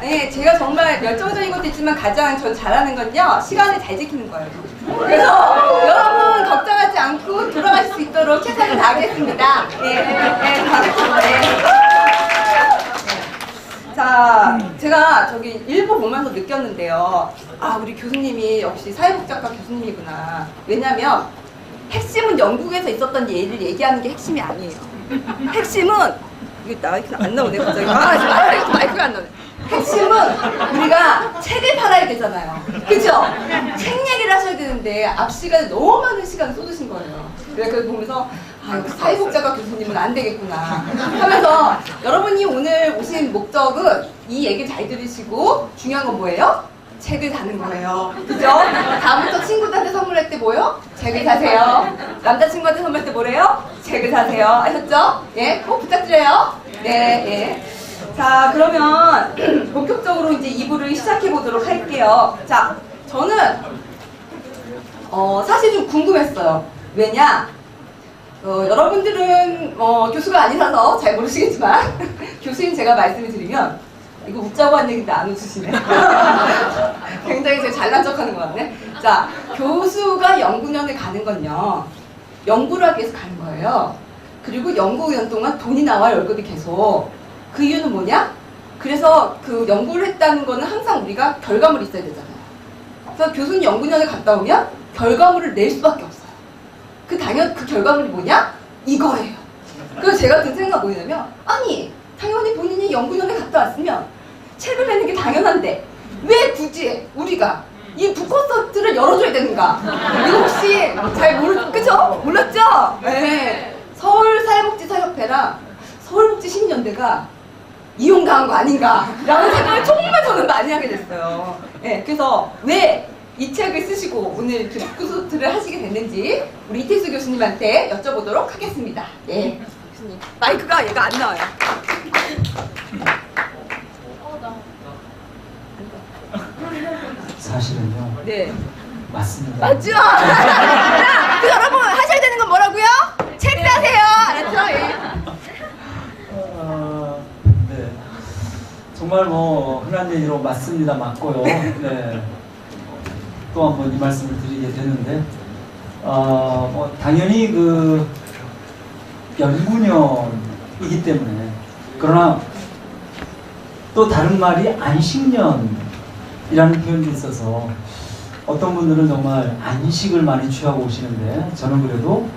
네, 제가 정말 열정적인 것도 있지만 가장 전 잘하는 건요, 시간을 잘 지키는 거예요. 그래서 여러분 걱정하지 않고 돌아가실 수 있도록 최선을 다하겠습니다. 자, 제가 저기 일부 보면서 느꼈는데요. 아, 우리 교수님이 역시 사회복지학과 교수님이구나. 왜냐면 핵심은 영국에서 있었던 예를 얘기하는 게 핵심이 아니에요. 핵심은 이게 마이크는 안 나오네 갑자기. 마이크가 안 나오네. 핵심은 우리가 책을 팔아야 되잖아요. 그죠? 책 얘기를 하셔야 되는데 앞 시간에 너무 많은 시간을 쏟으신 거예요. 그래서 그걸 보면서 아, 역시 사회복지학과 교수님은 안 되겠구나 하면서 여러분이 오늘 오신 목적은 이 얘기를 잘 들으시고 중요한 건 뭐예요? 책을 사는 거예요. 그죠? 다음부터 친구들한테 선물할 때 뭐요? 책을 사세요. 남자친구한테 선물할 때 뭐래요? 책을 사세요. 아셨죠? 예, 꼭 부탁드려요. 네, 예. 자, 그러면 본격적으로 이제 2부를 시작해 보도록 할게요. 자, 저는 사실 좀 궁금했어요. 왜냐? 여러분들은 교수가 아니라서 잘 모르시겠지만 교수님 제가 말씀을 드리면 이거 웃자고 한 얘기인데 안 웃으시네. 굉장히 제가 잘난 척하는 것 같네. 자, 교수가 연구년을 가는 건요, 연구를 하기 위해서 가는 거예요. 그리고 연구년 동안 돈이 나와 월급이 계속. 그 이유는 뭐냐? 그래서 그 연구를 했다는 거는 항상 우리가 결과물이 있어야 되잖아요. 그래서 교수님 연구년을 갔다 오면 결과물을 낼 수밖에 없어요. 그 결과물이 뭐냐? 이거예요. 그래서 제가 든 생각은 뭐냐면, 아니, 당연히 본인이 연구년에 갔다 왔으면 책을 내는 게 당연한데 왜 굳이 우리가 이 북콘서트를 열어줘야 되는가? 이거 혹시 잘 그죠? 몰랐죠? 네. 서울사회복지사협회랑 서울복지시민연대가 이용당한 거 아닌가라는 생각을 정말 저는 많이 하게 됐어요. 네, 그래서 왜 이 책을 쓰시고 오늘 이렇게 북콘서트를 하시게 됐는지 우리 이태수 교수님한테 여쭤보도록 하겠습니다. 예, 교수님. 마이크가 얘가 안 나와요. 사실은요. 네. 맞습니다. 맞죠? 자, 그 여러분 하셔야 되는 건 뭐라고요? 책 사세요. 알았죠? 예. 네. 정말 뭐 흔한 얘기로 맞습니다. 맞고요. 네. 또 한 번 이 말씀을 드리게 되는데, 뭐 당연히 그 연구년이기 때문에, 그러나 또 다른 말이 안식년이라는 표현도 있어서 어떤 분들은 정말 안식을 많이 취하고 오시는데 저는 그래도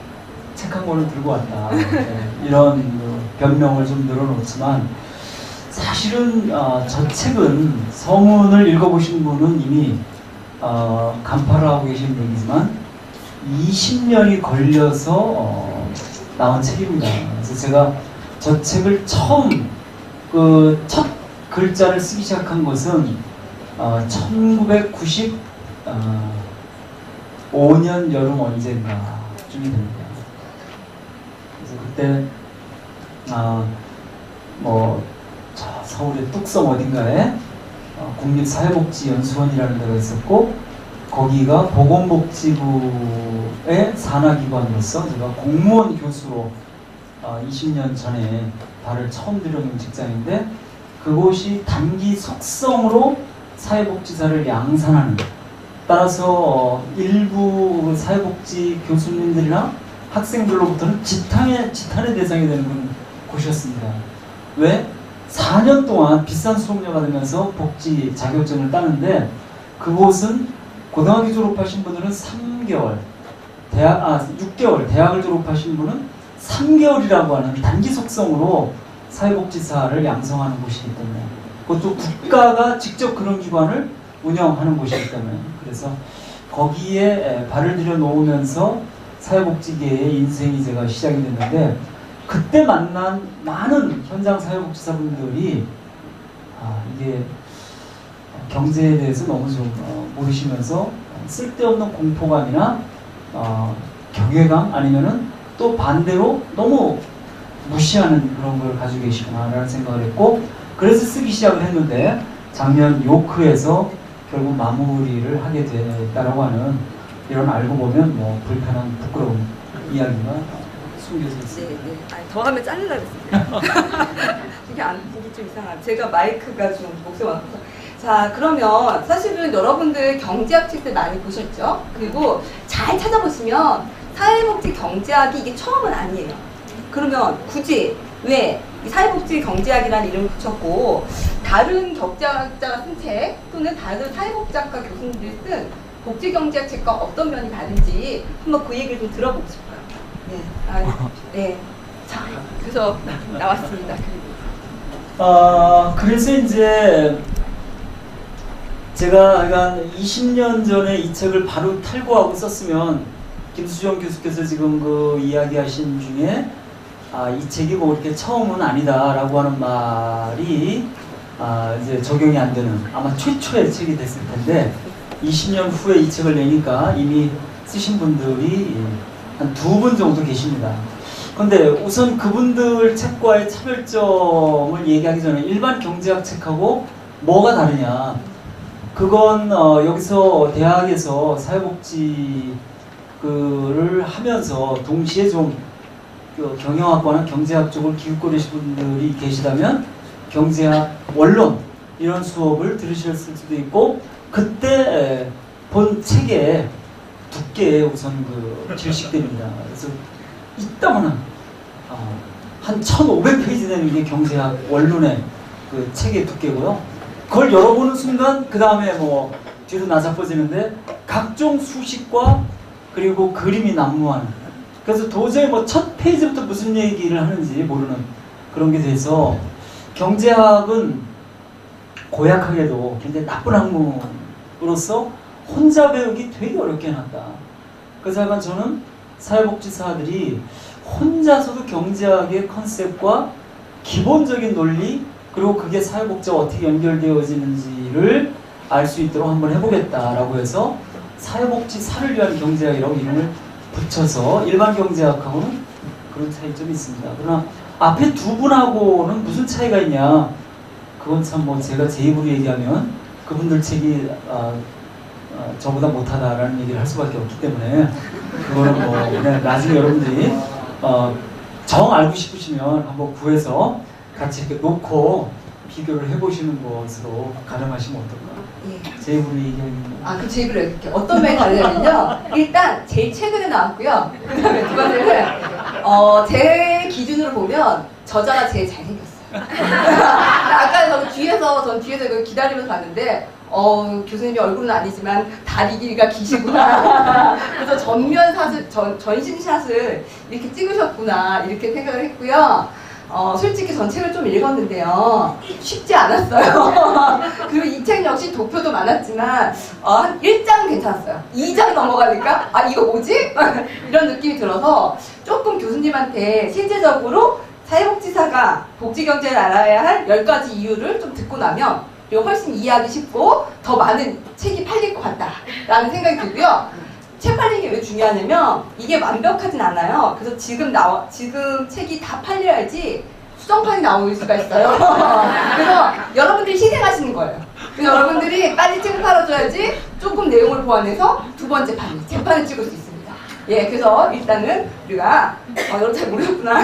책 한 권을 들고 왔다. 네, 이런 변명을 좀 늘어놓지만 사실은 저 책은 서문을 읽어보신 분은 이미 간파를 하고 계신 얘기지만 20년이 걸려서 나온 책입니다. 그래서 제가 저 책을 처음 첫 글자를 쓰기 시작한 것은 1995년 여름 언젠가쯤이 됩니다. 그래서 그때 저 서울의 뚝섬 어딘가에 국립사회복지연수원이라는 데가 있었고, 거기가 보건복지부의 산하기관으로서 제가 공무원 교수로 20년 전에 발을 처음 들여놓은 직장인데, 그곳이 단기 속성으로 사회복지사를 양산하는, 따라서 일부 사회복지 교수님들이나 학생들로부터는 지탄의 대상이 되는 곳이었습니다. 왜? 4년 동안 비싼 수업료 받으면서 복지 자격증을 따는데, 그곳은 고등학교 졸업하신 분들은 3개월, 6개월, 대학을 졸업하신 분은 3개월이라고 하는 단기 속성으로 사회복지사를 양성하는 곳이기 때문에, 그것도 국가가 직접 그런 기관을 운영하는 곳이기 때문에, 그래서 거기에 발을 들여 놓으면서 사회복지계의 인생이 제가 시작이 됐는데, 그때 만난 많은 현장 사회복지사분들이 이게 경제에 대해서 너무 좀 모르시면서 쓸데없는 공포감이나 경외감, 아니면은 또 반대로 너무 무시하는 그런 걸 가지고 계시구나라는 생각을 했고, 그래서 쓰기 시작을 했는데 작년 요크에서 결국 마무리를 하게 됐다라고 하는, 이런 알고 보면 뭐 불편한 부끄러운 이야기가 숨겨져 있습니다. 네. 아니, 더 하면 잘리려고 했습니다. 이게 안 보기 좀 이상하죠. 제가 마이크가 좀 목소리가 많아서. 자, 그러면 사실은 여러분들 경제학 책들 많이 보셨죠? 그리고 잘 찾아보시면 사회복지 경제학이 이게 처음은 아니에요. 그러면 굳이 왜 이 사회복지 경제학이라는 이름을 붙였고 다른 경제학자가 쓴 책 또는 다른 사회복지학과 교수님들이 쓴 복지경제학 책과 어떤 면이 다른지 한번 그 얘기를 좀 들어보고 싶어요. 네. 자, 그래서 나왔습니다. 그래서 이제 제가 한 20년 전에 이 책을 바로 탈고하고 썼으면 김수정 교수께서 지금 그 이야기하신 중에 이 책이 뭐 이렇게 처음은 아니다라고 하는 말이 이제 적용이 안 되는 아마 최초의 책이 됐을 텐데 20년 후에 이 책을 내니까 이미 쓰신 분들이 한 2분 정도 계십니다. 근데 우선 그분들 책과의 차별점을 얘기하기 전에 일반 경제학 책하고 뭐가 다르냐. 그건 여기서 대학에서 사회복지를 하면서 동시에 좀 경영학과나 경제학 쪽을 기웃거리신 분들이 계시다면 경제학 원론 이런 수업을 들으셨을 수도 있고 그때 본 책의 두께에 우선 질식됩니다. 그래서 이따만한 한 1500페이지 되는 게 경제학 원론의 그 책의 두께고요. 그걸 열어보는 순간 그 다음에 뭐 뒤로 나자빠지는데 각종 수식과 그리고 그림이 난무하는 그래서 도저히 뭐 첫 페이지부터 무슨 얘기를 하는지 모르는 그런 게 돼서 경제학은 고약하게도 굉장히 나쁜 학문으로서 혼자 배우기 되게 어렵게 해놨다. 그래서 약간 저는 사회복지사들이 혼자서도 경제학의 컨셉과 기본적인 논리 그리고 그게 사회복지와 어떻게 연결되어지는지를 알 수 있도록 한번 해보겠다라고 해서 사회복지사를 위한 경제학이라고 이름을 붙여서 일반 경제학하고는 그런 차이점이 있습니다. 그러나 앞에 두 분하고는 무슨 차이가 있냐? 그건 참 뭐 제가 제 입으로 얘기하면 그분들 책이 저보다 못하다라는 얘기를 할 수밖에 없기 때문에 그거는 뭐 그냥 나중에 여러분들이 정 알고 싶으시면 한번 구해서 같이 이렇게 놓고 비교를 해보시는 것으로 가능하시면 어떨까? 예. 제 입으로 얘기하는 그 제 입으로 이렇게 어떤 면이 다르냐면요. 일단 제일 최근에 나왔고요. 그 다음에 두 번째는 제 기준으로 보면 저자가 제일 잘생겼어요. 아까 전 뒤에서 이걸 기다리면서 봤는데 교수님이 얼굴은 아니지만 다리 길이가 기시구나. 그래서 전신샷을 이렇게 찍으셨구나 이렇게 생각을 했고요. 솔직히 전 책을 좀 읽었는데요. 쉽지 않았어요. 그리고 이 책 역시 도표도 많았지만 한 1장 괜찮았어요. 2장 넘어가니까 이거 뭐지? 이런 느낌이 들어서 조금 교수님한테 실제적으로 사회복지사가 복지경제를 알아야 할 10가지 이유를 좀 듣고 나면 그리고 훨씬 이해하기 쉽고 더 많은 책이 팔릴 것 같다라는 생각이 들고요. 책 팔리는 게 왜 중요하냐면 이게 완벽하진 않아요. 그래서 지금 책이 다 팔려야지 수정판이 나올 수가 있어요. 그래서 여러분들이 희생하시는 거예요. 그래서 여러분들이 빨리 책을 팔아줘야지 조금 내용을 보완해서 두 번째 판, 재판을 찍을 수 있습니다. 예, 그래서 일단은 우리가 여러분 잘 모르셨구나.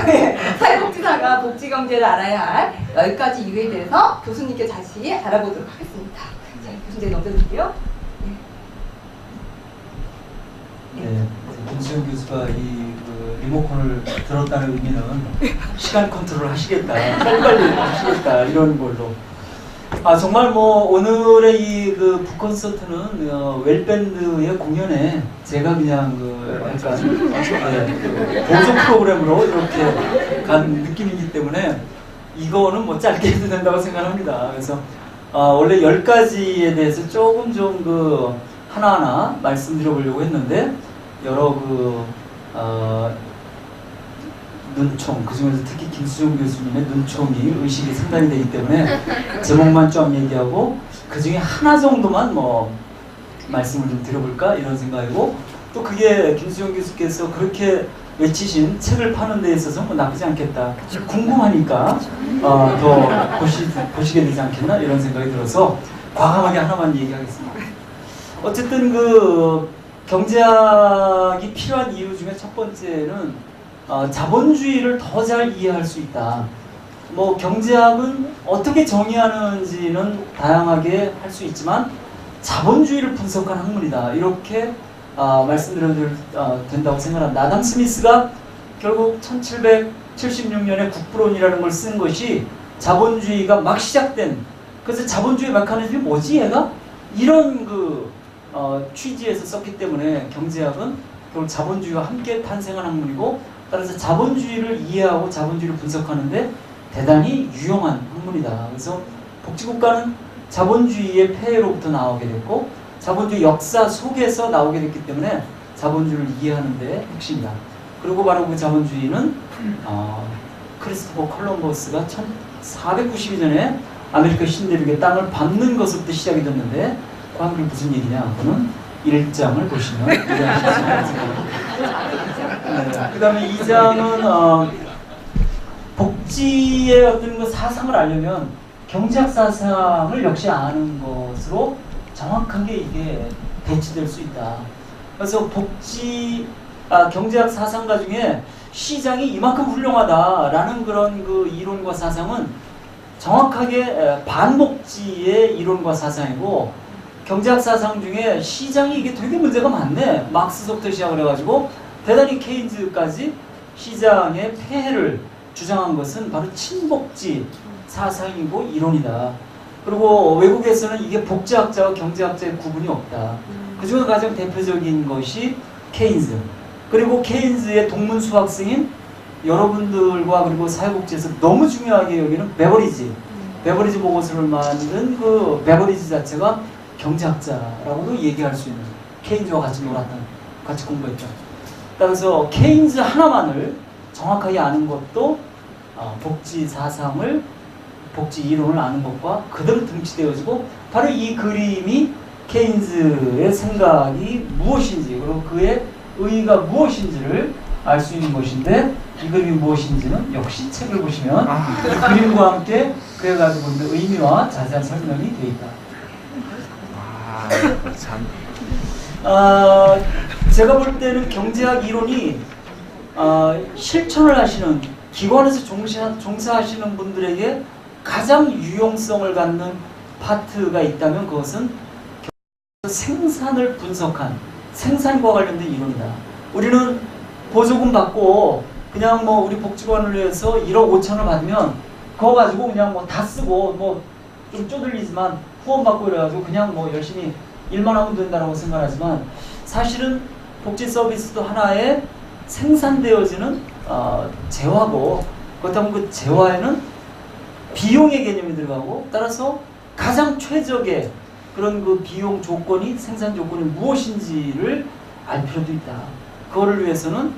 사회복지사가 복지경제를 알아야 할 10가지 이유에 대해서 교수님께 다시 알아보도록 하겠습니다. 자, 교수님 넘겨드릴게요. 네, 김수영 교수가 리모컨을 들었다는 의미는 시간 컨트롤 하시겠다, 빨리빨리 하시겠다 이런 걸로. 정말 뭐 오늘의 이 북콘서트는 웰밴드의 공연에 제가 그냥 약간 보조 프로그램으로 이렇게 간 느낌이기 때문에 이거는 뭐 짧게 해도 된다고 생각합니다. 그래서 원래 10가지에 대해서 조금 좀 하나하나 말씀드려보려고 했는데 여러 눈총, 그중에서 특히 김수정 교수님의 눈총이 의식이 상당히 되기 때문에 제목만 좀 얘기하고 그중에 하나 정도만 말씀을 좀 드려볼까 이런 생각이고 또 그게 김수정 교수께서 그렇게 외치신 책을 파는 데 있어서 나쁘지 않겠다 궁금하니까 더 보시게 되지 않겠나 이런 생각이 들어서 과감하게 하나만 얘기하겠습니다. 어쨌든 경제학이 필요한 이유 중에 첫 번째는 자본주의를 더 잘 이해할 수 있다. 뭐 경제학은 어떻게 정의하는지는 다양하게 할 수 있지만 자본주의를 분석한 학문이다. 이렇게 말씀드려도 된다고 생각합니다. 아담 스미스가 결국 1776년에 국부론이라는 걸 쓴 것이 자본주의가 막 시작된, 그래서 자본주의 메커니즘이 뭐지 얘가? 이런 취지에서 썼기 때문에 경제학은 결국 자본주의와 함께 탄생한 학문이고, 따라서 자본주의를 이해하고 자본주의를 분석하는데 대단히 유용한 학문이다. 그래서 복지국가는 자본주의의 폐해로부터 나오게 됐고 자본주의 역사 속에서 나오게 됐기 때문에 자본주의를 이해하는 데 핵심이다. 그리고 바로 그 자본주의는 크리스토퍼 콜럼버스가 1492년에 아메리카 신대륙의 땅을 밟는 것부터 시작이 됐는데 그 한글 무슨 얘기냐? 그거는 1장을 보시면 그 다음에 2장은 복지의 어떤 사상을 알려면 경제학 사상을 역시 아는 것으로 정확하게 이게 배치될 수 있다. 그래서 경제학 사상가 중에 시장이 이만큼 훌륭하다라는 그런 그 이론과 사상은 정확하게 반복지의 이론과 사상이고, 경제학 사상 중에 시장이 이게 되게 문제가 많네. 막스부터 시작을 해가지고 대단히 케인즈까지 시장의 폐해를 주장한 것은 바로 친복지 사상이고 이론이다. 그리고 외국에서는 이게 복지학자와 경제학자의 구분이 없다. 그중에 가장 대표적인 것이 케인즈. 그리고 케인즈의 동문 수학생인 여러분들과 그리고 사회복지에서 너무 중요하게 여기는 베버리지 보고서를 만든 그 베버리지 자체가 경제학자라고도 얘기할 수 있는, 케인즈와 같이 놀았던, 같이 공부했죠. 따라서 케인즈 하나만을 정확하게 아는 것도 복지 사상을, 복지 이론을 아는 것과 그대로 등치되어지고, 바로 이 그림이 케인즈의 생각이 무엇인지 그리고 그의 의의가 무엇인지를 알 수 있는 것인데, 이 그림이 무엇인지는 역시 책을 보시면 이 그림과 함께 그에 가지고 있는 의미와 자세한 설명이 되어 있다. 참. 제가 볼 때는 경제학 이론이 실천을 하시는, 기관에서 종사하시는 분들에게 가장 유용성을 갖는 파트가 있다면 그것은 생산을 분석한, 생산과 관련된 이론이다. 우리는 보조금 받고 그냥 뭐 우리 복지관을 위해서 1억 5천을 받으면 그거 가지고 그냥 뭐 다 쓰고 뭐 좀 쪼들리지만 후원 받고 이래가지고 그냥 뭐 열심히 일만 하면 된다고 생각하지만, 사실은 복지 서비스도 하나의 생산되어지는 재화고, 그렇다면 그 재화에는 비용의 개념이 들어가고, 따라서 가장 최적의 그런 그 비용 조건이, 생산 조건이 무엇인지를 알 필요도 있다. 그거를 위해서는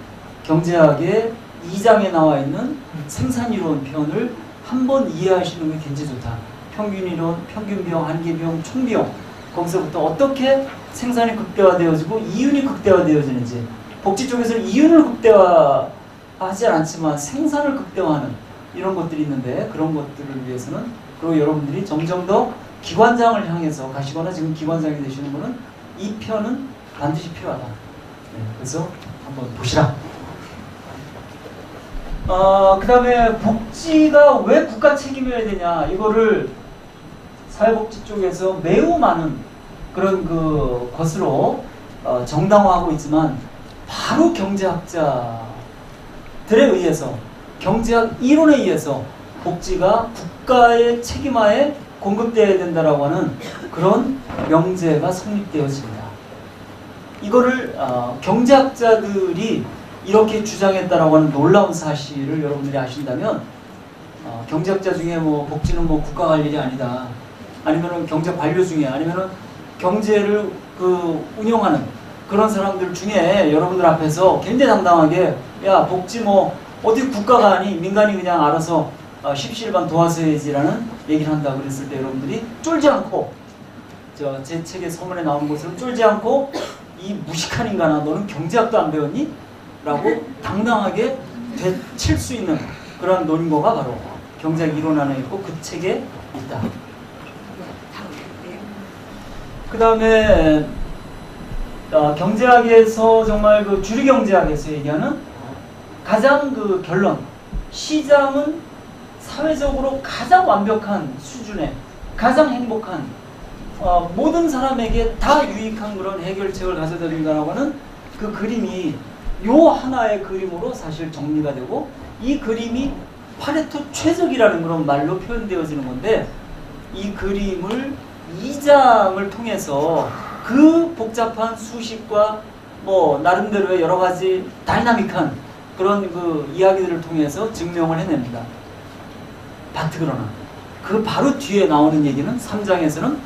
경제학의 2장에 나와 있는 생산이론 편을 한번 이해하시는 게 굉장히 좋다. 평균이론, 평균비용, 한계비용, 총비용, 거기서부터 어떻게 생산이 극대화되어지고 이윤이 극대화되어지는지, 복지 쪽에서는 이윤을 극대화하지 않지만 생산을 극대화하는 이런 것들이 있는데, 그런 것들을 위해서는, 그리고 여러분들이 점점 더 기관장을 향해서 가시거나 지금 기관장이 되시는 분은 이 편은 반드시 필요하다. 그래서 한번 보시라. 그 다음에 복지가 왜 국가 책임이어야 되냐, 이거를 사회복지 쪽에서 매우 많은 그런 그 것으로 정당화하고 있지만, 바로 경제학자들에 의해서, 경제학 이론에 의해서 복지가 국가의 책임하에 공급되어야 된다라고 하는 그런 명제가 성립되어집니다. 이거를 경제학자들이 이렇게 주장했다라고 하는 놀라운 사실을 여러분들이 아신다면, 경제학자 중에 뭐 복지는 뭐 국가가 할 일이 아니다, 아니면은 경제 관료 중에, 아니면은 경제를 운영하는 그런 사람들 중에 여러분들 앞에서 굉장히 당당하게, 야 복지 뭐 어떻게 국가가 하니, 민간이 그냥 알아서 십시일반 도와줘야지라는 얘기를 한다 그랬을 때, 여러분들이 쫄지 않고, 제 책의 서문에 나온 것처럼 쫄지 않고, 이 무식한 인간아 너는 경제학도 안 배웠니? 라고 당당하게 되칠 수 있는 그런 논거가 바로 경제학 이론 안에 있고 그 책에 있다. 그 다음에 경제학에서 정말 그 주류 경제학에서 얘기하는 가장 그 결론, 시장은 사회적으로 가장 완벽한 수준의 가장 행복한 모든 사람에게 다 유익한 그런 해결책을 가져다 준다라고 하는 그 그림이 요 하나의 그림으로 사실 정리가 되고, 이 그림이 파레토 최적이라는 그런 말로 표현되어지는 건데, 이 그림을 2장을 통해서 그 복잡한 수식과 뭐 나름대로의 여러 가지 다이나믹한 그런 그 이야기들을 통해서 증명을 해냅니다. 그러나 그 바로 뒤에 나오는 얘기는 3장에서는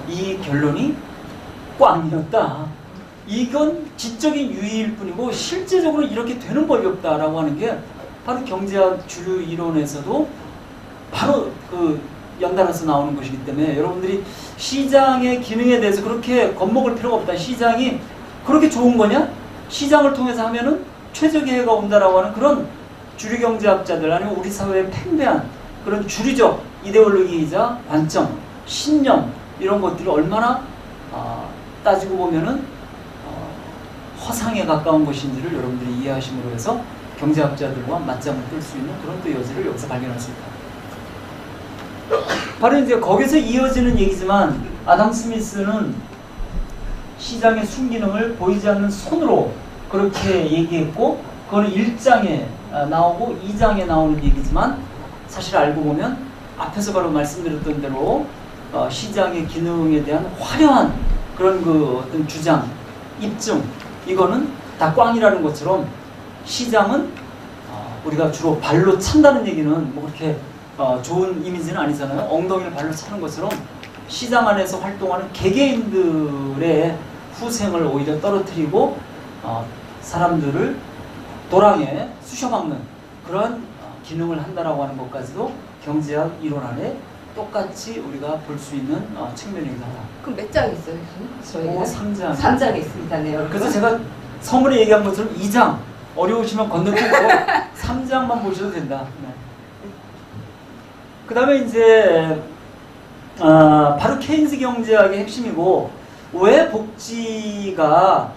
이 결론이 꽝이었다. 이건 지적인 유의일 뿐이고 실제적으로 이렇게 되는 법이 없다라고 하는 게 바로 경제학 주류 이론에서도 바로 그 연달아서 나오는 것이기 때문에, 여러분들이 시장의 기능에 대해서 그렇게 겁먹을 필요가 없다. 시장이 그렇게 좋은 거냐? 시장을 통해서 하면은 최적의 해가 온다라고 하는 그런 주류 경제학자들, 아니면 우리 사회에 팽배한 그런 주류적 이데올로기이자 관점, 신념, 이런 것들이 얼마나 따지고 보면은 허상에 가까운 것인지를 여러분들이 이해하심으로 해서 경제학자들과 맞짱을 뜰 수 있는 그런 또 여지를 여기서 발견할 수 있다. 바로 이제 거기서 이어지는 얘기지만, 아담 스미스는 시장의 순기능을 보이지 않는 손으로 그렇게 얘기했고, 그거는 1장에 나오고 2장에 나오는 얘기지만, 사실 알고 보면 앞에서 바로 말씀드렸던 대로 시장의 기능에 대한 화려한 그런 그 어떤 주장, 입증, 이거는 다 꽝이라는 것처럼, 시장은 우리가 주로 발로 찬다는 얘기는 뭐 그렇게 좋은 이미지는 아니잖아요. 엉덩이를 발로 차는 것처럼 시장 안에서 활동하는 개개인들의 후생을 오히려 떨어뜨리고 사람들을 도랑에 쑤셔박는 그런 기능을 한다라고 하는 것까지도 경제학 이론 안에 똑같이 우리가 볼 수 있는 측면이기도 하다. 그럼 몇 장 있어요? 저희는 3장. 3장에 있습니다. 네. 그래서 제가 서문에 얘기한 것처럼 2장 어려우시면 건너뛰고 3장만 보셔도 된다. 네. 그 다음에 이제 바로 케인스 경제학의 핵심이고, 왜 복지가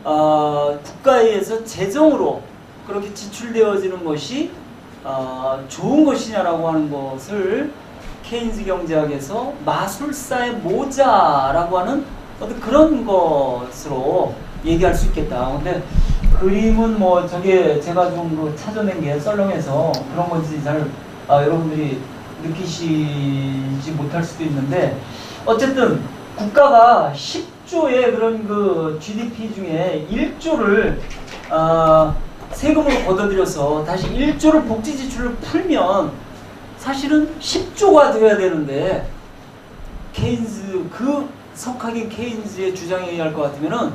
국가에 의해서 재정으로 그렇게 지출되어지는 것이 좋은 것이냐라고 하는 것을 케인스 경제학에서 마술사의 모자라고 하는 어떤 그런 것으로 얘기할 수 있겠다. 근데 그림은 뭐 저게 제가 좀 찾아낸 게 썰렁해서 그런 건지 잘 여러분들이 느끼시지 못할 수도 있는데, 어쨌든 국가가 10조의 그런 그 GDP 중에 1조를 세금으로 걷어들여서 다시 1조를 복지 지출을 풀면 사실은 10조가 되어야 되는데, 케인스, 그 석학인 케인스의 주장에 의할 것 같으면은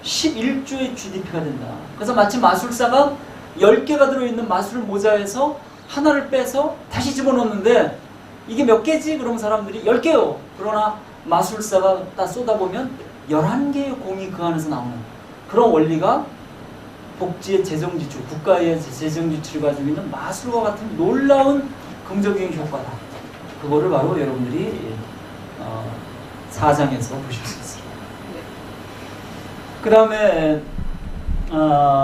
11조의 GDP가 된다. 그래서 마치 마술사가 10개가 들어있는 마술 모자에서 하나를 빼서 다시 집어넣는데, 이게 몇 개지? 그럼 사람들이 10개요. 그러나 마술사가 딱 쏟아보면 11개의 공이 그 안에서 나오는 그런 원리가 복지의 재정지출, 국가의 재정지출을 가지고 있는 마술과 같은 놀라운 긍정적인 효과다. 그거를 바로 여러분들이 4장에서 보실 수 있습니다. 그 다음에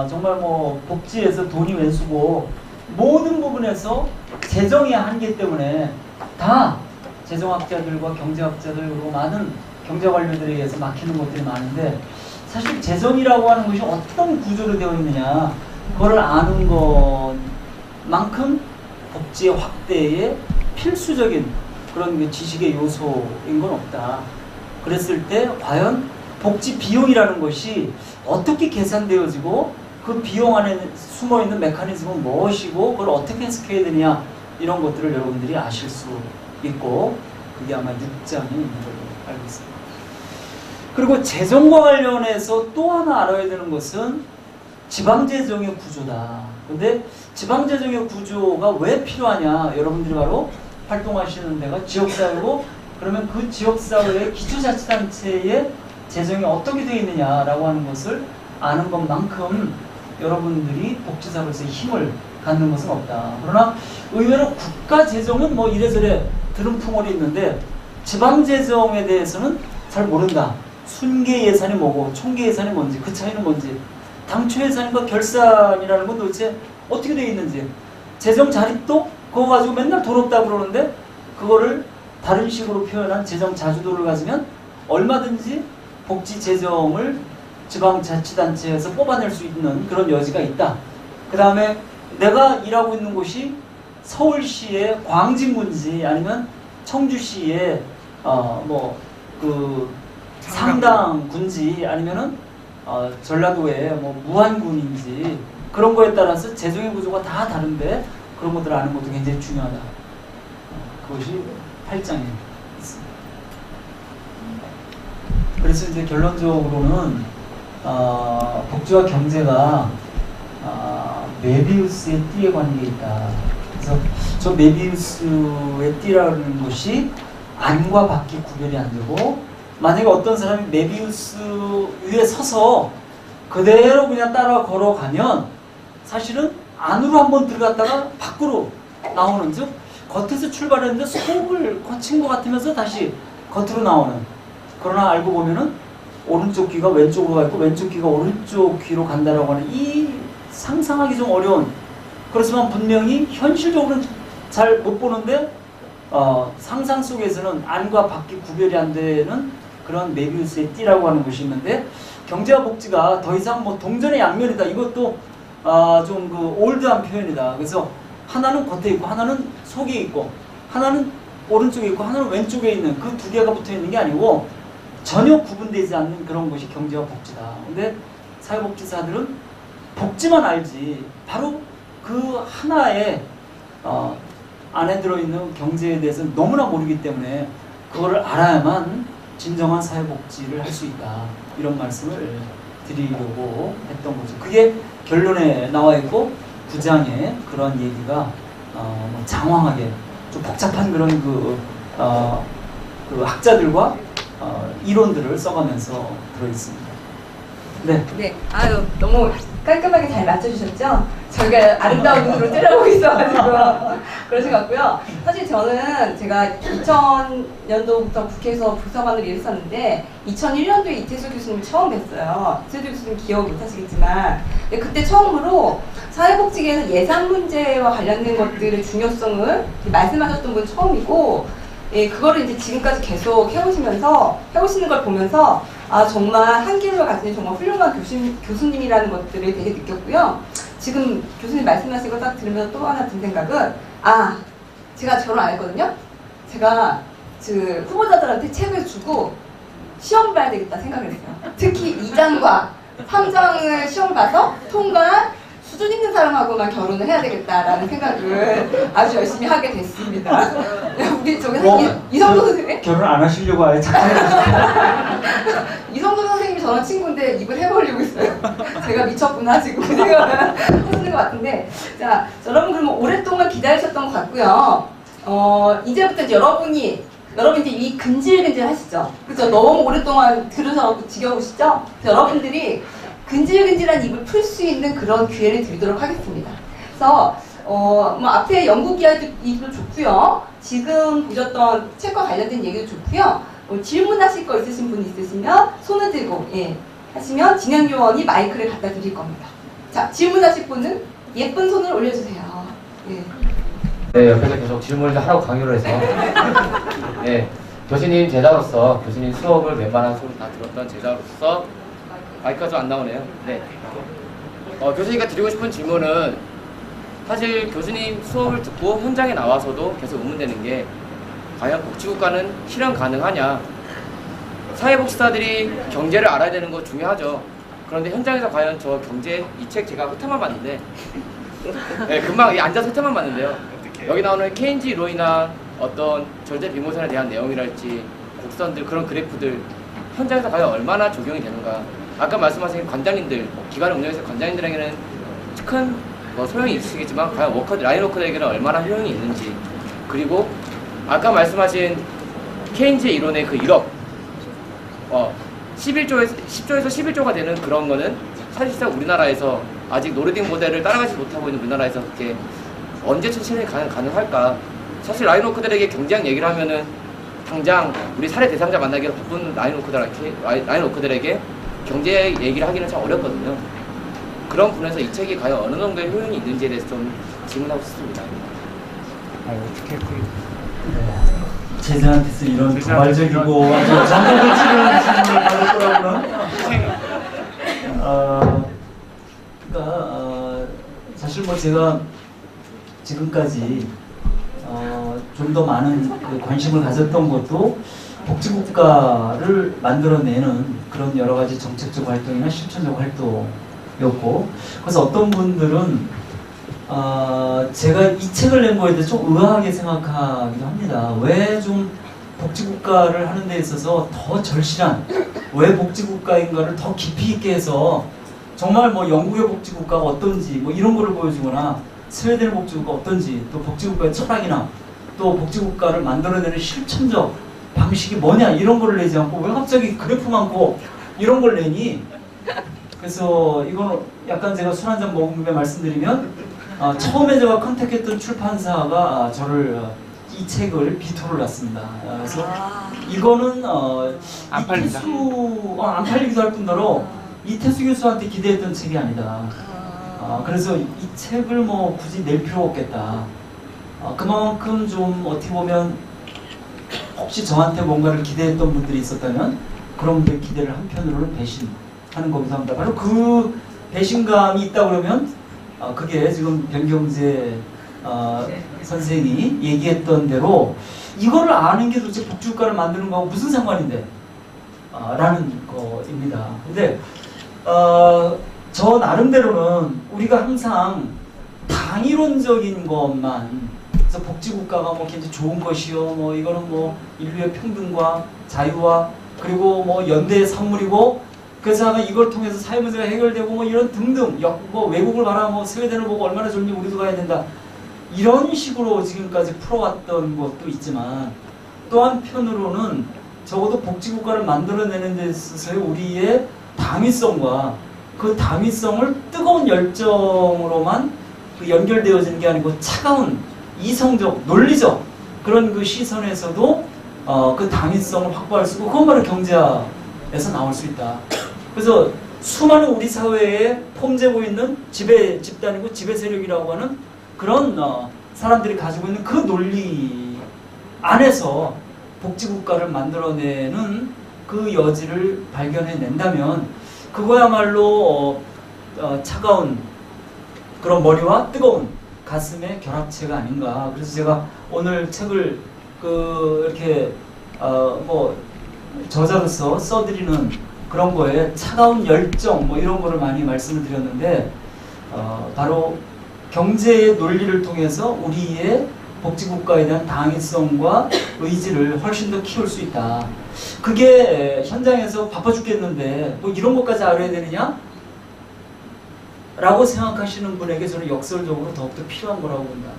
정말 뭐 복지에서 돈이 왼수고 모든 부분에서 재정의 한계 때문에 다 재정학자들과 경제학자들 그리고 많은 경제 관료들에 의해서 막히는 것들이 많은데, 사실 재정이라고 하는 것이 어떤 구조로 되어 있느냐, 그걸 아는 것만큼 복지의 확대에 필수적인 그런 지식의 요소인 건 없다. 그랬을 때 과연 복지 비용이라는 것이 어떻게 계산되어지고 그 비용 안에 숨어있는 메커니즘은 무엇이고 그걸 어떻게 해석해야 되냐, 이런 것들을 여러분들이 아실 수 있고, 그게 아마 6장에 있는 걸로 알고 있습니다. 그리고 재정과 관련해서 또 하나 알아야 되는 것은 지방재정의 구조다. 근데 지방재정의 구조가 왜 필요하냐, 여러분들이 바로 활동하시는 데가 지역사회고, 그러면 그 지역사회의 기초자치단체의 재정이 어떻게 되어 있느냐라고 하는 것을 아는 것만큼 여러분들이 복지사로서의 힘을 갖는 것은 없다. 그러나 의외로 국가 재정은 뭐 이래저래 드름풍월이 있는데 지방 재정에 대해서는 잘 모른다. 순계 예산이 뭐고 총계 예산이 뭔지, 그 차이는 뭔지, 당초 예산과 결산이라는 건 도대체 어떻게 돼 있는지 재정 자립도 그거 가지고 맨날 돈 없다고 그러는데 그거를 다른 식으로 표현한 재정 자주도를 가지면 얼마든지 복지 재정을 지방자치단체에서 뽑아낼 수 있는 그런 여지가 있다. 그 다음에 내가 일하고 있는 곳이 서울시의 광진군지 아니면 청주시의 그 상당군지 아니면은 전라도의 뭐 무안군인지 그런 거에 따라서 재정의 구조가 다 다른데 그런 것들을 아는 것도 굉장히 중요하다. 그것이 8장에 있습니다. 그래서 이제 결론적으로는 복지와 경제가 메비우스의 띠에 관계에 있다. 그래서 저 메비우스의 띠라는 것이 안과 밖이 구별이 안 되고 만약에 어떤 사람이 메비우스 위에 서서 그대로 그냥 따라 걸어가면 사실은 안으로 한번 들어갔다가 밖으로 나오는 즉 겉에서 출발했는데 속을 거친 것 같으면서 다시 겉으로 나오는 그러나 알고 보면은 오른쪽 귀가 왼쪽으로 가 있고 왼쪽 귀가 오른쪽 귀로 간다라고 하는 이 상상하기 좀 어려운 그렇지만 분명히 현실적으로는 잘 못 보는데 상상 속에서는 안과 밖이 구별이 안 되는 그런 메비우스의 띠라고 하는 것이 있는데 경제와 복지가 더 이상 뭐 동전의 양면이다. 이것도 좀 그 올드한 표현이다. 그래서 하나는 겉에 있고 하나는 속에 있고 하나는 오른쪽에 있고 하나는 왼쪽에 있는 그 두 개가 붙어 있는 게 아니고 전혀 구분되지 않는 그런 것이 경제와 복지다. 근데 사회복지사들은 복지만 알지 바로 그 하나의 안에 들어있는 경제에 대해서는 너무나 모르기 때문에 그거를 알아야만 진정한 사회복지를 할 수 있다. 이런 말씀을 드리려고 했던 거죠. 그게 결론에 나와 있고 9장에 그런 얘기가 뭐 장황하게 좀 복잡한 그런 그 학자들과 이론들을 써가면서 들어있습니다. 네. 네. 아유, 너무 깔끔하게 잘 맞춰주셨죠? 저희가 아름다운 눈으로 째려보고 있어가지고 그러신 것 같고요. 사실 저는 제가 2000년도부터 국회에서 부서관으로 일했었는데 2001년도에 이태수 교수님 처음 뵀어요. 이태수 교수님 기억 못하시겠지만 근데 그때 처음으로 사회복지계에서 예산 문제와 관련된 것들의 중요성을 말씀하셨던 분 처음이고 예, 그거를 이제 지금까지 계속 해오시는 걸 보면서 아 정말 한길을 가진 정말 훌륭한 교수님이라는 것들을 되게 느꼈고요. 지금 교수님 말씀하신 거 딱 들으면서 또 하나 든 생각은 제가 저를 알거든요. 제가 그 후보자들한테 책을 주고 시험 봐야 되겠다 생각을 했어요. 특히 2장과 3장을 시험 봐서 통과한 수준 있는 사람하고만 결혼을 해야 되겠다라는 생각을 아주 열심히 하게 됐습니다. 우리 저기 이성도 선생님? 결혼 안 하시려고 아예 착각했어요. 이성도 선생님이 저랑 친구인데 입을 해보려고 있어요. 제가 미쳤구나 지금 그 생각을 하시는 것 같은데 자 여러분 그러면 오랫동안 기다리셨던 것 같고요. 이제부터 이제 여러분 이제 이 근질근질 하시죠. 그죠? 너무 오랫동안 들으셔서 지겨우시죠? 여러분들이 근질근질한 입을 풀 수 있는 그런 기회를 드리도록 하겠습니다. 그래서 뭐 앞에 연구 이야기도 좋고요. 지금 보셨던 책과 관련된 얘기도 좋고요. 질문하실 거 있으신 분 있으시면 손을 들고 하시면 진행요원이 마이크를 갖다 드릴 겁니다. 자 질문하실 분은 예쁜 손을 올려주세요. 네, 옆에서 계속 질문을 하라고 강요를 해서 네, 교수님 제자로서 교수님 수업을 웬만한 소리 다 들었던 제자로서 마이크가 좀 안 나오네요. 네. 교수님과 드리고 싶은 질문은 사실 교수님 수업을 듣고 현장에 나와서도 계속 의문되는 게 과연 복지국가는 실현 가능하냐. 사회복지사들이 경제를 알아야 되는 거 중요하죠. 그런데 현장에서 과연 저 경제 이 책 제가 훑어만 봤는데 네, 금방 앉아서 훑어만 봤는데요. 여기 나오는 케인즈 이론이나 어떤 절대 비모선에 대한 내용이랄지 곡선들 그런 그래프들 현장에서 과연 얼마나 적용이 되는가. 아까 말씀하신 관장님들, 기관을 운영해서 관장님들에게는 큰 소용이 있으시겠지만 과연 라인 워커들에게는 얼마나 효용이 있는지 그리고 아까 말씀하신 케인즈의 이론의 그 1억 10조에서 11조가 되는 그런 거는 사실상 우리나라에서 아직 노르딕 모델을 따라가지 못하고 있는 우리나라에서 그렇게 언제쯤 실현이 가능할까. 사실 라인 워커들에게 경제학 얘기를 하면은 당장 우리 사례 대상자 만나기로 바쁜 라인 워커들에게 경제 얘기를 하기는 참 어렵거든요. 그런 분에서 이 책이 과연 어느 정도의 효용이 있는지에 대해서 좀 질문하고 싶습니다. 어떻게 제자한테서 이런 도발적이고 아주 전국을 찌르는 질문을 받을 거라고는 그러니까 사실 뭐 제가 지금까지 좀 더 많은 그 관심을 가졌던 것도 복지국가를 만들어내는 그런 여러 가지 정책적 활동이나 실천적 활동이었고, 그래서 어떤 분들은 제가 이 책을 낸 거에 대해서 좀 의아하게 생각하기도 합니다. 왜 좀 복지국가를 하는 데 있어서 더 절실한, 왜 복지국가인가를 더 깊이 있게 해서 정말 뭐 영국의 복지국가가 어떤지 뭐 이런 거를 보여주거나 스웨덴의 복지국가 어떤지, 또 복지국가의 철학이나 또 복지국가를 만들어내는 실천적 방식이 뭐냐 이런 거를 내지 않고 왜 갑자기 그래프 많고 이런 걸 내니? 그래서 이거는 약간 제가 술 한잔 먹은 후에 말씀드리면 처음에 제가 컨택했던 출판사가 저를 이 책을 비토를 놨습니다. 그래서 이거는 안 팔린다. 안 팔리기도 할 뿐더러 이태수 교수한테 기대했던 책이 아니다. 그래서 이 책을 뭐 굳이 낼 필요 없겠다. 그만큼 좀 어떻게 보면 혹시 저한테 뭔가를 기대했던 분들이 있었다면 그런 분들 기대를 한편으로는 배신하는 거기도 합니다. 바로 그 배신감이 있다 그러면 그게 지금 변경재 선생이 얘기했던 대로 이거를 아는 게 도대체 복지국가를 만드는 거하고 무슨 상관인데 라는 거입니다. 근데 저 나름대로는 우리가 항상 당이론적인 것만, 그래서 복지국가가 뭐 굉장히 좋은 것이요, 뭐 이거는 뭐 인류의 평등과 자유와 그리고 뭐 연대의 산물이고, 그래서 아마 이걸 통해서 사회 문제가 해결되고 뭐 이런 등등, 뭐 외국을 가라, 뭐 스웨덴을 보고 얼마나 좋니 우리도 가야 된다, 이런 식으로 지금까지 풀어왔던 것도 있지만, 또 한편으로는 적어도 복지국가를 만들어내는 데 있어서의 우리의 당위성과 그 당위성을 뜨거운 열정으로만 연결되어지는 게 아니고 차가운 이성적, 논리적 그런 그 시선에서도 그 당위성을 확보할 수 있고, 그건 바로 경제학에서 나올 수 있다. 그래서 수많은 우리 사회에 폼재고 있는 지배 집단이고 지배 세력이라고 하는 그런 사람들이 가지고 있는 그 논리 안에서 복지국가를 만들어내는 그 여지를 발견해낸다면 그거야말로 차가운 그런 머리와 뜨거운 가슴의 결합체가 아닌가. 그래서 제가 오늘 책을 이렇게 뭐 저자로서 써드리는 그런 거에 차가운 열정 뭐 이런 거를 많이 말씀을 드렸는데, 바로 경제의 논리를 통해서 우리의 복지국가에 대한 당위성과 의지를 훨씬 더 키울 수 있다. 그게 현장에서 바빠 죽겠는데 뭐 이런 것까지 알아야 되느냐? 라고 생각하시는 분에게 저는 역설적으로 더욱더 필요한 거라고 봅니다.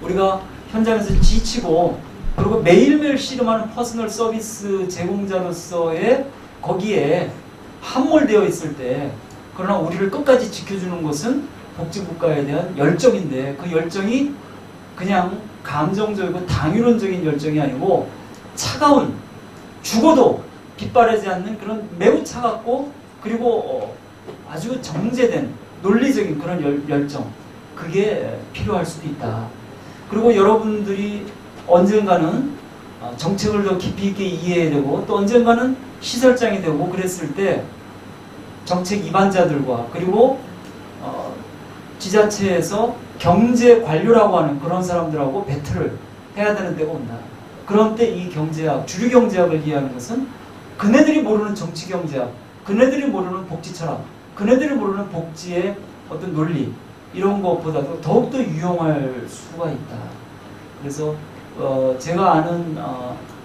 우리가 현장에서 지치고 그리고 매일매일 씨름하는 퍼스널 서비스 제공자로서의 거기에 함몰되어 있을 때, 그러나 우리를 끝까지 지켜주는 것은 복지국가에 대한 열정인데, 그 열정이 그냥 감정적이고 당위론적인 열정이 아니고 차가운, 죽어도 빗바라지 않는 그런 매우 차갑고 그리고 아주 정제된 논리적인 그런 열정, 그게 필요할 수도 있다. 그리고 여러분들이 언젠가는 정책을 더 깊이 있게 이해해야 되고, 또 언젠가는 시설장이 되고 그랬을 때 정책 입안자들과 그리고 지자체에서 경제 관료라고 하는 그런 사람들하고 배틀을 해야 되는 때가 온다. 그런 때 이 경제학, 주류 경제학을 이해하는 것은 그네들이 모르는 정치 경제학, 그네들이 모르는 복지 철학, 그네들이 모르는 복지의 어떤 논리, 이런 것보다도 더욱더 유용할 수가 있다. 그래서 제가 아는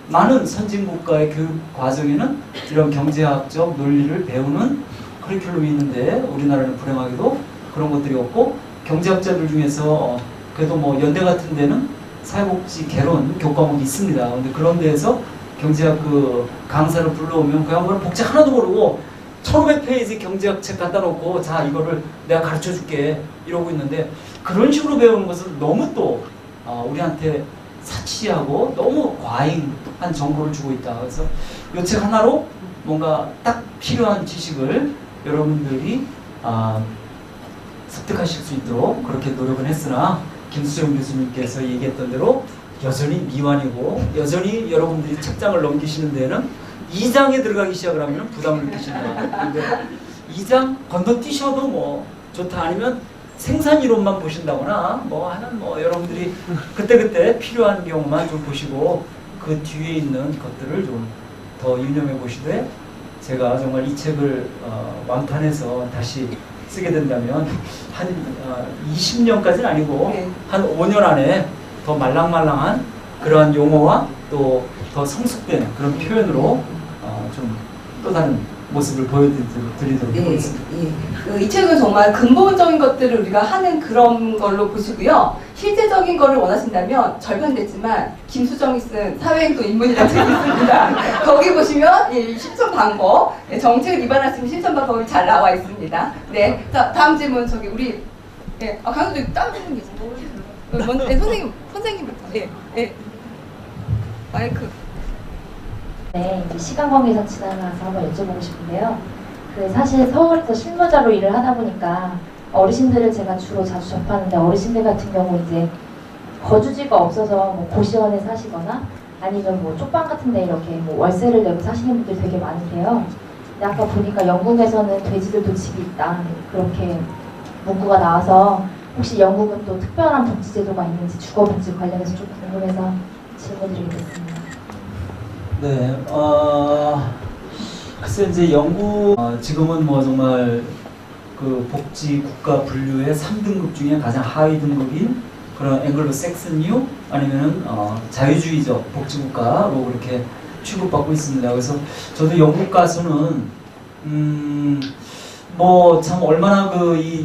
많은 선진국가의 교육 과정에는 이런 경제학적 논리를 배우는 커리큘럼이 있는데, 우리나라는 불행하게도 그런 것들이 없고, 경제학자들 중에서 그래도 뭐 연대 같은 데는 사회복지 개론 교과목이 있습니다. 근데 그런 데에서 경제학 그 강사를 불러오면 그 양반은 복지 하나도 모르고 1500페이지 경제학 책 갖다 놓고 자 이거를 내가 가르쳐 줄게 이러고 있는데, 그런 식으로 배우는 것은 너무 또 우리한테 사치하고 너무 과잉한 정보를 주고 있다. 그래서 이 책 하나로 뭔가 딱 필요한 지식을 여러분들이 습득하실 수 있도록 그렇게 노력은 했으나 김수정 교수님께서 얘기했던 대로 여전히 미완이고 여전히 여러분들이 책장을 넘기시는 데에는 2장에 들어가기 시작을 하면 부담을 느끼신다. 근데 2장 건너뛰셔도 뭐 좋다. 아니면 생산 이론만 보신다거나 뭐 하는 뭐 여러분들이 그때그때 필요한 경우만 좀 보시고 그 뒤에 있는 것들을 좀 더 유념해 보시되 제가 정말 이 책을 완판해서 다시 쓰게 된다면 한 20년까지는 아니고 네. 한 5년 안에 더 말랑말랑한 그러한 용어와 또 더 성숙된 그런 표현으로 좀 또 다른 모습을 보여드리도록 하겠습니다. 이 책은 정말 근본적인 것들을 우리가 하는 그런 걸로 보시고요. 실제적인 거를 원하신다면 절판됐지만 김수정이 쓴 사회행동 인문이라는 책이 있습니다. 거기 보시면 이 실천 방법, 정책을 위반할 수 있는 실천 방법이 잘 나와 있습니다. 네, 자 다음 질문 저기 우리 강수도 다른 질문 계세요? 선생님부터. 마이크. 네, 이제 시간 관계상 지나가서 한번 여쭤보고 싶은데요. 사실 서울에서 실무자로 일을 하다 보니까 어르신들을 제가 주로 자주 접하는데 어르신들 같은 경우 이제 거주지가 없어서 뭐 고시원에 사시거나 아니면 뭐 쪽방 같은데 이렇게 뭐 월세를 내고 사시는 분들 되게 많으세요. 근데 아까 보니까 영국에서는 돼지들도 집이 있다 그렇게 문구가 나와서 혹시 영국은 또 특별한 복지제도가 있는지 주거복지 관련해서 좀 궁금해서 질문드리겠습니다. 네, 글쎄 이제 영국 지금은 뭐 정말 그 복지 국가 분류의 3등급 중에 가장 하위 등급인 그런 앵글로 섹슨류 아니면은 자유주의적 복지국가로 그렇게 취급받고 있습니다. 그래서 저도 영국 가서는 뭐 참 얼마나 그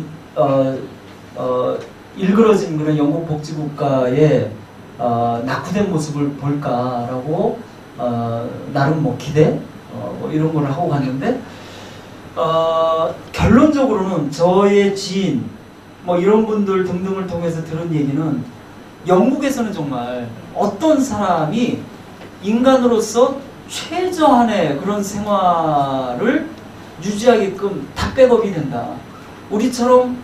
일그러진 그런 영국 복지국가의 낙후된 모습을 볼까라고 나름 뭐 기대 뭐 이런 걸 하고 갔는데 결론적으로는 저의 지인 뭐 이런 분들 등등을 통해서 들은 얘기는 영국에서는 정말 어떤 사람이 인간으로서 최저한의 그런 생활을 유지하게끔 다 백업이 된다. 우리처럼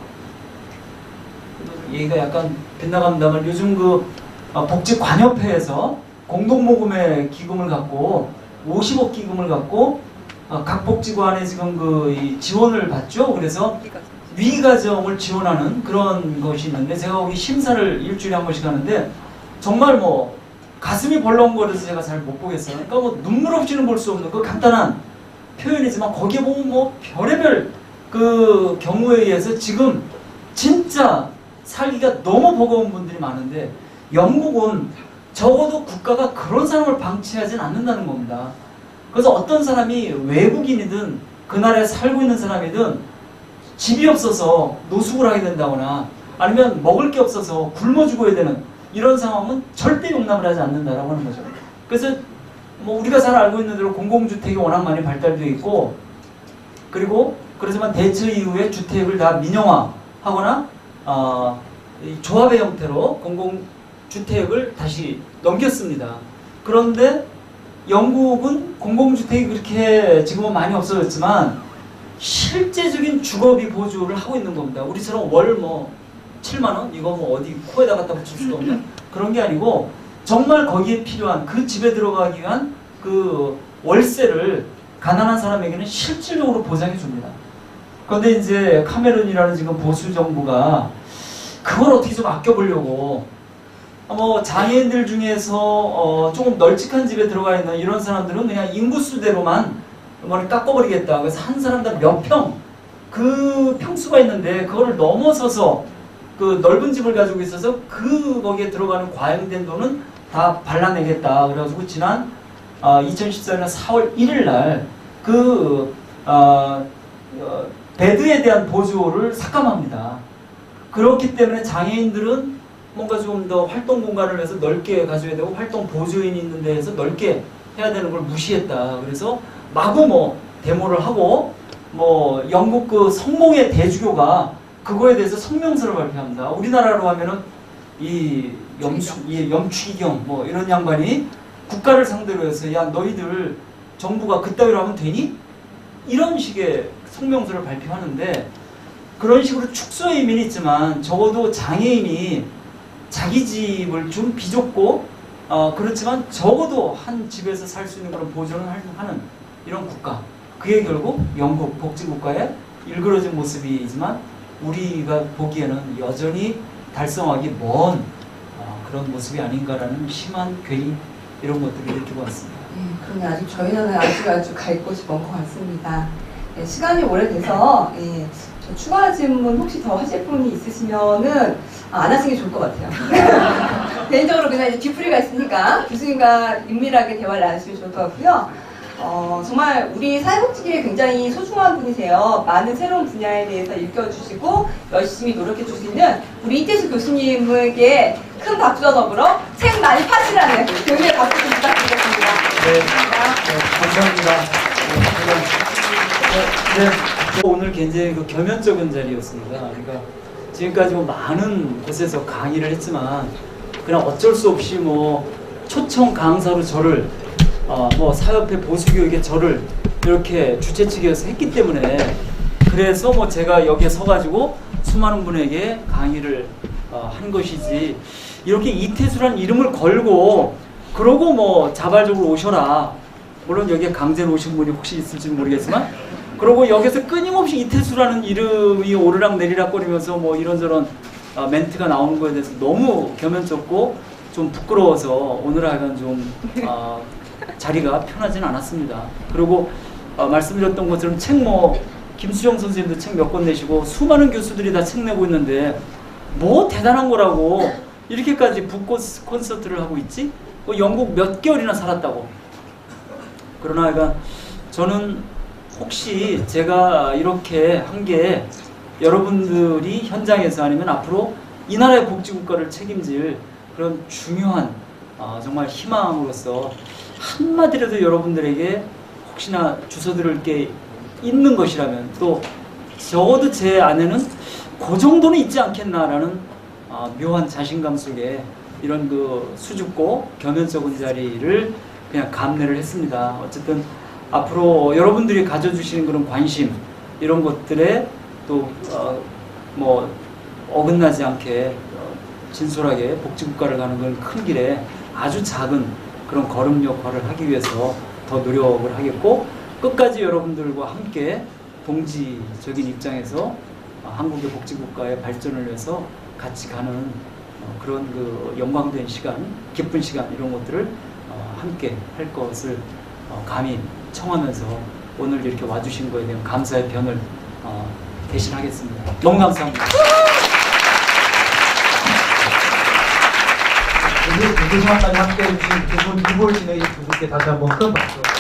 얘기가 약간 빗나갑니다만 요즘 그 복지관협회에서 공동모금의 기금을 갖고 50억 기금을 갖고 각 복지관에 지금 이 지원을 받죠. 그래서 위가정을 지원하는 그런 것이 있는데 제가 거기 심사를 일주일에 한 번씩 하는데 정말 뭐 가슴이 벌렁거려서 제가 잘 못 보겠어요. 그러니까 뭐 눈물 없이는 볼 수 없는 그 간단한 표현이지만 거기에 보면 뭐 별의별 그 경우에 의해서 지금 진짜 살기가 너무 버거운 분들이 많은데 영국은 적어도 국가가 그런 사람을 방치하진 않는다는 겁니다. 그래서 어떤 사람이 외국인이든 그 나라에 살고 있는 사람이든 집이 없어서 노숙을 하게 된다거나 아니면 먹을 게 없어서 굶어 죽어야 되는 이런 상황은 절대 용납을 하지 않는다라고 하는 거죠. 그래서 뭐 우리가 잘 알고 있는 대로 공공주택이 워낙 많이 발달되어 있고 그리고 그렇지만 대처 이후에 주택을 다 민영화하거나 조합의 형태로 공공주택을 다시 넘겼습니다. 그런데 영국은 공공주택이 그렇게 지금은 많이 없어졌지만 실제적인 주거비 보조를 하고 있는 겁니다. 우리처럼 월 뭐 7만원? 이거 뭐 어디 코에다 갖다 붙일 수도 없는 그런 게 아니고 정말 거기에 필요한 그 집에 들어가기 위한 그 월세를 가난한 사람에게는 실질적으로 보장해 줍니다. 그런데 이제 카메론이라는 지금 보수 정부가 그걸 어떻게 좀 아껴보려고 뭐 장애인들 중에서 조금 널찍한 집에 들어가 있는 이런 사람들은 그냥 인구수대로만 뭐를 깎아버리겠다. 그래서 한 사람당 몇 평, 그 평수가 있는데 그거를 넘어서서 그 넓은 집을 가지고 있어서 거기에 들어가는 과잉된 돈은 다 발라내겠다. 그래가지고 지난 2014년 4월 1일 날 베드에 대한 보조를 삭감합니다. 그렇기 때문에 장애인들은 뭔가 좀 더 활동 공간을 해서 넓게 가져야 되고 활동 보조인이 있는 데에서 넓게 해야 되는 걸 무시했다. 그래서 마구 뭐 데모를 하고 뭐 영국 그 성몽의 대주교가 그거에 대해서 성명서를 발표합니다. 우리나라로 하면은 이 염추기경 뭐 이런 양반이 국가를 상대로 해서 야 너희들 정부가 그따위로 하면 되니? 이런 식의 성명서를 발표하는데 그런 식으로 축소의 의미는 있지만 적어도 장애인이 자기 집을 좀 비좁고 그렇지만 적어도 한 집에서 살 수 있는 그런 보존을 하는 이런 국가, 그게 결국 영국 복지국가의 일그러진 모습이지만 우리가 보기에는 여전히 달성하기 먼 그런 모습이 아닌가라는 심한 괴리, 이런 것들을 느끼고 왔습니다. 그러면 아직 저희는 아주 갈 곳이 먼 것 같습니다. 시간이 오래돼서 저 추가 질문 혹시 더 하실 분이 있으시면은 안 하시는 게 좋을 것 같아요. 개인적으로 그냥 이제 뒤풀이가 있으니까 교수님과 은밀하게 대화를 나누시면 좋을 것 같고요. 정말 우리 사회복지계에 굉장히 소중한 분이세요. 많은 새로운 분야에 대해서 읽혀주시고 열심히 노력해주시는 우리 이태수 교수님에게 큰 박수와 더불어 책 많이 파시라는 교수님의 박수 좀 부탁드리겠습니다. 네, 감사합니다. 오늘 굉장히 그 겸연쩍은 자리였습니다. 그러니까 지금까지 뭐 많은 곳에서 강의를 했지만 그냥 어쩔 수 없이 뭐 초청 강사로 저를 뭐 사협회 보수교육에 저를 이렇게 주최 측에서 했기 때문에 그래서 뭐 제가 여기에 서가지고 수많은 분에게 강의를 한 것이지, 이렇게 이태수라는 이름을 걸고 그러고 뭐 자발적으로 오셔라, 물론 여기에 강제로 오신 분이 혹시 있을지 모르겠지만, 그러고 여기서 끊임없이 이태수라는 이름이 오르락 내리락 거리면서 뭐 이런저런 멘트가 나오는 거에 대해서 너무 겸연쩍고 좀 부끄러워서 오늘 하여간 좀 자리가 편하진 않았습니다. 그리고 말씀드렸던 것처럼 책 뭐 김수정 선생님도 책 몇 권 내시고 수많은 교수들이 다 책 내고 있는데 뭐 대단한 거라고 이렇게까지 북꽃 콘서트를 하고 있지? 영국 몇 개월이나 살았다고. 그러나 하여간 저는 혹시 제가 이렇게 한 게 여러분들이 현장에서 아니면 앞으로 이 나라의 복지국가를 책임질 그런 중요한 정말 희망으로서 한마디라도 여러분들에게 혹시나 주워드릴 게 있는 것이라면, 또 적어도 제 안에는 그 정도는 있지 않겠나라는 묘한 자신감 속에 이런 그 수줍고 겸연쩍은 자리를 그냥 감내를 했습니다. 어쨌든 앞으로 여러분들이 가져주시는 그런 관심, 이런 것들에 또 뭐 어긋나지 않게 진솔하게 복지국가를 가는 건 큰 길에 아주 작은 그런 걸음 역할을 하기 위해서 더 노력을 하겠고, 끝까지 여러분들과 함께 동지적인 입장에서 한국의 복지국가의 발전을 위해서 같이 가는 그런 그 영광된 시간, 기쁜 시간, 이런 것들을 함께 할 것을 감히 청하면서 오늘 이렇게 와주신 거에 대한 감사의 변을 대신하겠습니다. 너무 감사합니다. 오늘 두 시간까지 함께 해주신 두 분, 두 분의 두 분께 다시 한번 큰 박수.